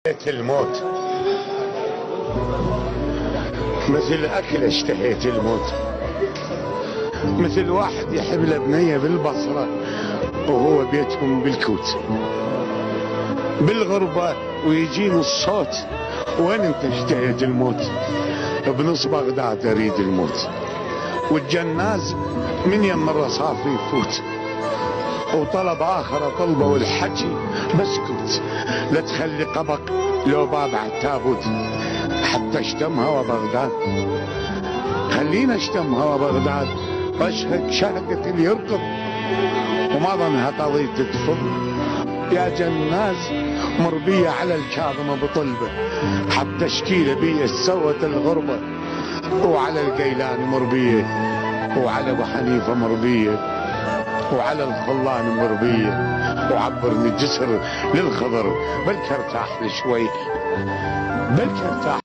الموت مثل أكل اشتهيت الموت، مثل واحد يحمل بنية بالبصرة وهو بيتهم بالكوت بالغربة ويجيني الصوت وين انت اشتهيت الموت؟ بنص بغداد اريد الموت، والجناز من يم الرصاف يفوت، وطلب اخر طلبه والحكي بسكوت، لا تخلي قبق لو باب عالتابوت، حتى اشتم هوا بغداد، خلينا اشتم هوا بغداد واشهد شهقة اللي يرقب وما ظنها قضية تفض، يا جناز مربية على الكاظمة بطلبة، حتى اشكيله بيه سوت الغربة، وعلى القيلان مربية، وعلى ابو حنيفة مربية، وعلى الخلان مربية، وعبرني جسر للخضر بلك ارتاح لشوي، بلك ارتاح.